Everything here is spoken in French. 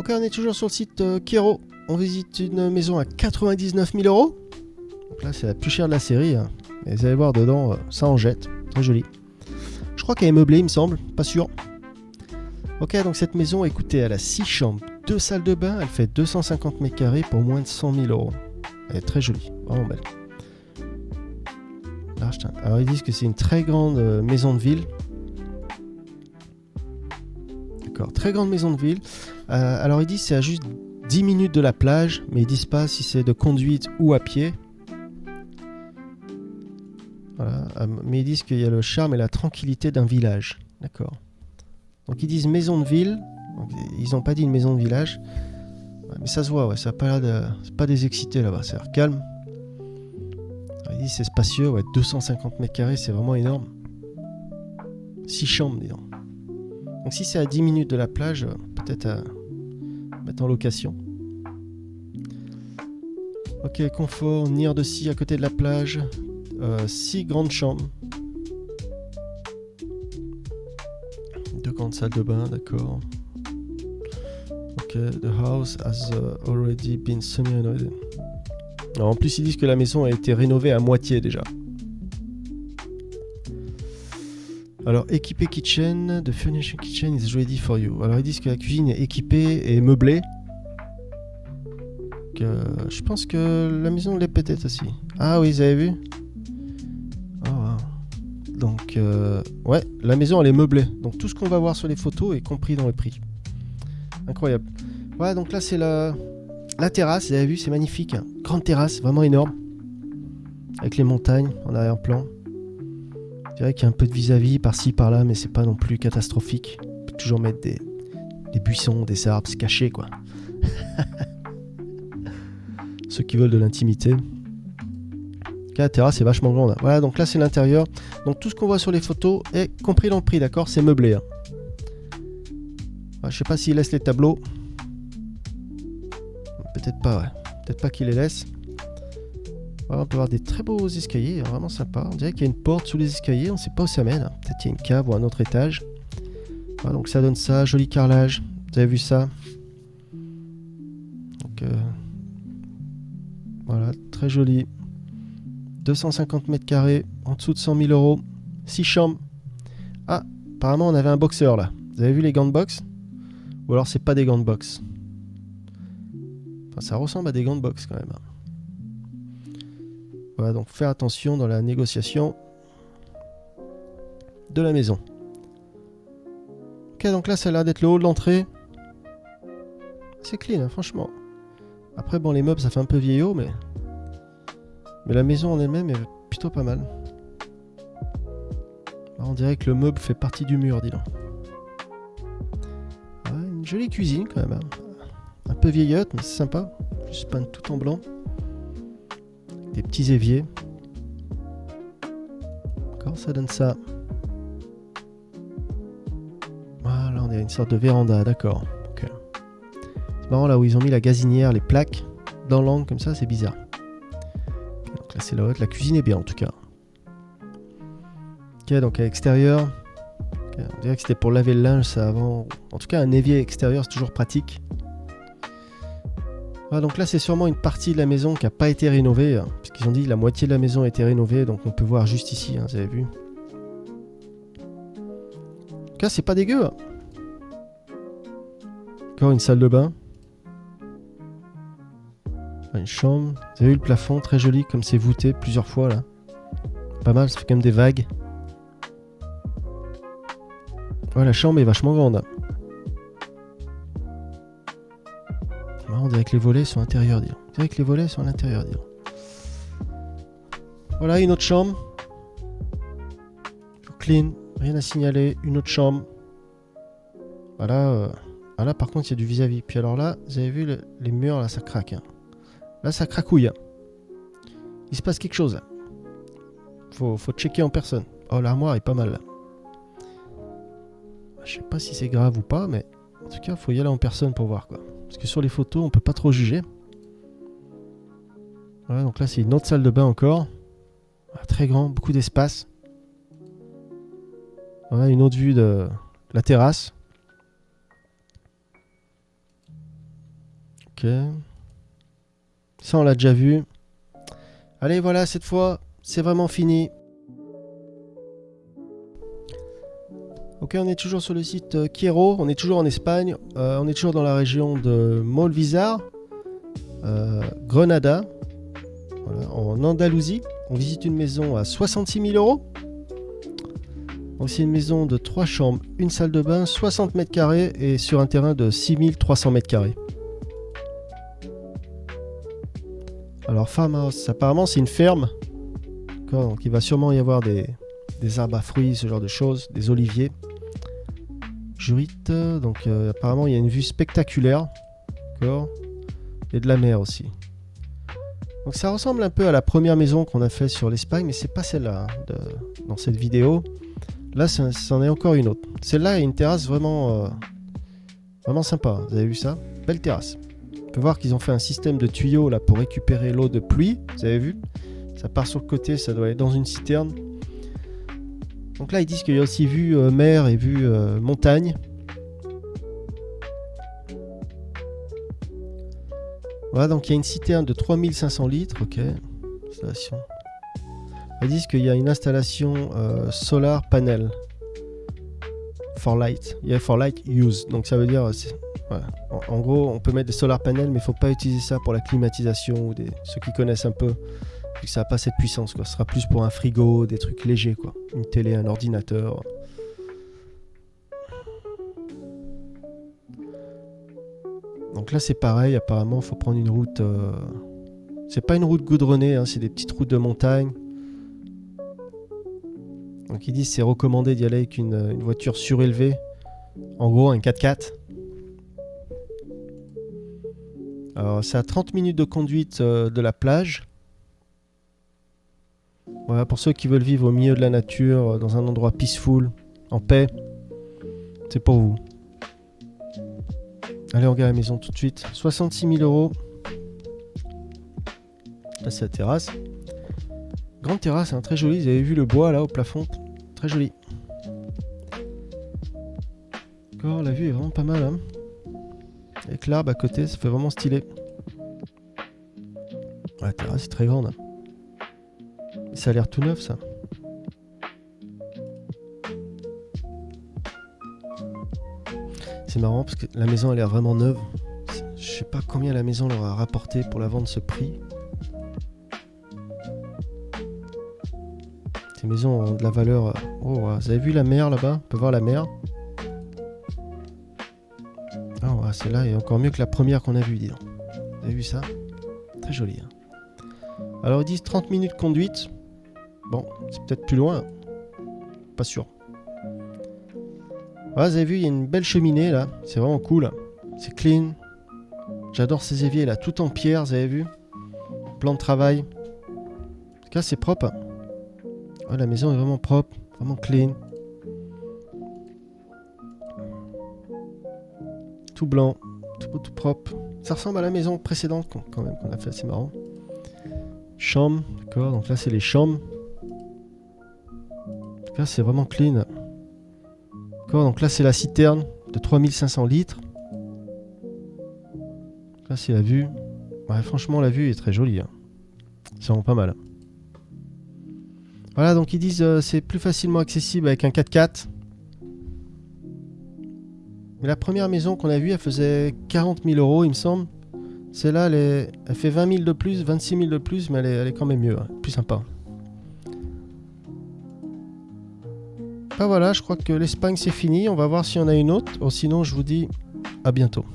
Ok, on est toujours sur le site Kero. On visite une maison à 99 000 euros. Donc là, c'est la plus chère de la série. Hein. Et vous allez voir dedans, ça en jette. Très joli. Je crois qu'elle est meublée, il me semble. Pas sûr. Ok, donc cette maison, écoutez, elle a 6 chambres, 2 salles de bain. Elle fait 250 mètres carrés pour moins de 100 000 euros. Elle est très jolie. Vraiment belle. Alors, ils disent que c'est une très grande maison de ville. D'accord, très grande maison de ville. Alors, ils disent que c'est à juste 10 minutes de la plage, mais ils disent pas si c'est de conduite ou à pied. Voilà. Mais ils disent qu'il y a le charme et la tranquillité d'un village. D'accord. Donc ils disent maison de ville. Donc, ils n'ont pas dit une maison de village. Ouais, mais ça se voit, ouais, ça n'a pas l'air de... C'est pas des excités là-bas, ça a l'air calme. Alors, ils disent c'est spacieux, ouais, 250 mètres carrés, c'est vraiment énorme. 6 chambres, disons. Donc si c'est à 10 minutes de la plage, peut-être à mettre en location. Ok, confort, nier de scie à côté de la plage. 6 grandes chambres. 2 grandes salles de bain, d'accord. Ok, the house has already been semi-renovated. En plus, ils disent que la maison a été rénovée à moitié déjà. Alors, équipé kitchen, the furniture kitchen is ready for you. Alors, ils disent que la cuisine est équipée et meublée. Je pense que la maison l'est peut-être aussi. Ah oui, vous avez vu? Oh, wow. Donc, ouais, la maison elle est meublée. Donc, tout ce qu'on va voir sur les photos est compris dans le prix. Incroyable. Voilà, donc là, c'est la terrasse. Vous avez vu, c'est magnifique. Hein. Grande terrasse, vraiment énorme. Avec les montagnes en arrière-plan. Je dirais qu'il y a un peu de vis-à-vis par-ci, par-là, mais c'est pas non plus catastrophique. On peut toujours mettre des buissons, des arbres, se cacher, quoi. Ceux qui veulent de l'intimité. La terrasse est vachement grande. Voilà, donc là c'est l'intérieur. Donc tout ce qu'on voit sur les photos est compris dans le prix, d'accord? C'est meublé. Hein. Ouais, je sais pas s'ils laissent les tableaux. Peut-être pas, ouais. Peut-être pas qu'ils les laissent. Voilà, on peut avoir des très beaux escaliers, vraiment sympa. On dirait qu'il y a une porte sous les escaliers, on sait pas où ça mène. Hein. Peut-être qu'il y a une cave ou un autre étage. Voilà, donc ça donne ça, joli carrelage. Vous avez vu ça? Donc voilà, très joli. 250 mètres carrés, en dessous de 100 000 euros. 6 chambres. Ah, apparemment on avait un boxeur là. Vous avez vu les gants de boxe? Ou alors c'est pas des gants de boxe? Enfin, ça ressemble à des gants de boxe quand même. Voilà, donc faire attention dans la négociation de la maison. Ok, donc là ça a l'air d'être le hall d'entrée. C'est clean, hein, franchement. Après, bon, les meubles ça fait un peu vieillot, mais la maison en elle-même est plutôt pas mal. Alors, on dirait que le meuble fait partie du mur, dis donc. Ouais, une jolie cuisine quand même. Hein. Un peu vieillotte, mais c'est sympa. Juste peint tout en blanc. Des petits éviers. D'accord, ça donne ça. Voilà, on est à une sorte de véranda, d'accord. Okay. C'est marrant là où ils ont mis la gazinière, les plaques dans l'angle comme ça, c'est bizarre. Okay, donc là c'est la cuisine est bien en tout cas. Ok, donc à l'extérieur, okay, on dirait que c'était pour laver le linge ça avant. En tout cas un évier extérieur c'est toujours pratique. Voilà, donc là c'est sûrement une partie de la maison qui n'a pas été rénovée, hein, puisqu'ils ont dit que la moitié de la maison a été rénovée, donc on peut voir juste ici, hein, vous avez vu. En tout cas c'est pas dégueu. Hein. Encore une salle de bain. Une chambre. Vous avez vu le plafond, très joli comme c'est voûté plusieurs fois là. Pas mal, ça fait quand même des vagues. Ouais, la chambre est vachement grande. On dirait que les volets sont intérieurs, disons. On dirait que les volets sont à l'intérieur, disons. Voilà, une autre chambre. Clean, rien à signaler. Une autre chambre. Voilà. Ah là, par contre, il y a du vis-à-vis. Puis alors là, vous avez vu les murs, là, ça craque. Hein. Là, ça cracouille. Hein. Il se passe quelque chose, là. Faut checker en personne. Oh, l'armoire est pas mal, là. Je sais pas si c'est grave ou pas, mais en tout cas, faut y aller en personne pour voir, quoi. Parce que sur les photos, on peut pas trop juger. Voilà, donc là, c'est une autre salle de bain encore. Voilà, très grand, beaucoup d'espace. Voilà, une autre vue de la terrasse. Ok. Ça, on l'a déjà vu. Allez, voilà, cette fois, c'est vraiment fini. Ok, on est toujours sur le site Quiero. On est toujours en Espagne. On est toujours dans la région de Molvisar, Grenada, voilà, en Andalousie. On visite une maison à 66 000 euros. Donc c'est une maison de 3 chambres, une salle de bain, 60 mètres carrés et sur un terrain de 6300 mètres carrés. Alors farmhouse, apparemment c'est une ferme. Donc il va sûrement y avoir des arbres à fruits, ce genre de choses, des oliviers. Jurite, donc apparemment il y a une vue spectaculaire. Et de la mer aussi. Donc ça ressemble un peu à la première maison qu'on a fait sur l'Espagne, mais c'est pas celle-là dans cette vidéo. Là, c'en est encore une autre. Celle-là a une terrasse vraiment sympa. Vous avez vu ça? Belle terrasse. On peut voir qu'ils ont fait un système de tuyaux là pour récupérer l'eau de pluie. Vous avez vu? Ça part sur le côté, ça doit aller dans une citerne. Donc là, ils disent qu'il y a aussi vue mer et vue montagne. Voilà, donc il y a une citerne de 3500 litres. Ok. Installation. Ils disent qu'il y a une installation solar panel for light. Yeah, for light use. Donc ça veut dire, voilà. En gros, on peut mettre des solar panels, mais il ne faut pas utiliser ça pour la climatisation ou ceux qui connaissent un peu, vu que ça n'a pas cette puissance, quoi. Ce sera plus pour un frigo, des trucs légers, quoi. Une télé, un ordinateur. Donc là, c'est pareil. Apparemment, il faut prendre une route. C'est pas une route goudronnée, hein, c'est des petites routes de montagne. Donc ils disent que c'est recommandé d'y aller avec une voiture surélevée. En gros, un 4x4. Alors c'est à 30 minutes de conduite de la plage. Voilà, pour ceux qui veulent vivre au milieu de la nature, dans un endroit peaceful, en paix. C'est pour vous. Allez, on regarde la maison tout de suite. 66 000 euros. Là, c'est la terrasse. Grande terrasse, hein, très jolie. Vous avez vu le bois là au plafond? Très joli. Encore, la vue est vraiment pas mal. Hein. Avec l'arbre à côté, ça fait vraiment stylé. Ouais, la terrasse est très grande. Hein. Ça a l'air tout neuf, ça. C'est marrant parce que la maison a l'air vraiment neuve. Je sais pas combien la maison leur a rapporté pour la vendre ce prix. Ces maisons ont de la valeur. Oh, vous avez vu la mer là-bas? On peut voir la mer. Ah, ouais, celle-là est encore mieux que la première qu'on a vue, dis donc. Vous avez vu ça? Très joli. Hein. Alors ils disent 30 minutes de conduite. Bon, c'est peut-être plus loin. Pas sûr. Voilà, vous avez vu, il y a une belle cheminée là. C'est vraiment cool. C'est clean. J'adore ces éviers là, tout en pierre, vous avez vu? Plan de travail. En tout cas, c'est propre. Oh, la maison est vraiment propre, vraiment clean. Tout blanc, tout propre. Ça ressemble à la maison précédente quand même qu'on a fait, c'est marrant. Chambre, d'accord, donc là c'est les chambres. En tout cas, c'est vraiment clean. D'accord, donc là c'est la citerne de 3500 litres. Là c'est la vue. Ouais, franchement, la vue est très jolie. Hein. C'est vraiment pas mal. Voilà, donc ils disent c'est plus facilement accessible avec un 4x4. Mais la première maison qu'on a vue, elle faisait 40 000 euros, il me semble. Celle-là, elle fait 20 000 de plus, 26 000 de plus, mais elle est quand même mieux, hein, plus sympa. Ben voilà, je crois que l'Espagne c'est fini. On va voir s'il y en a une autre. Sinon, je vous dis à bientôt.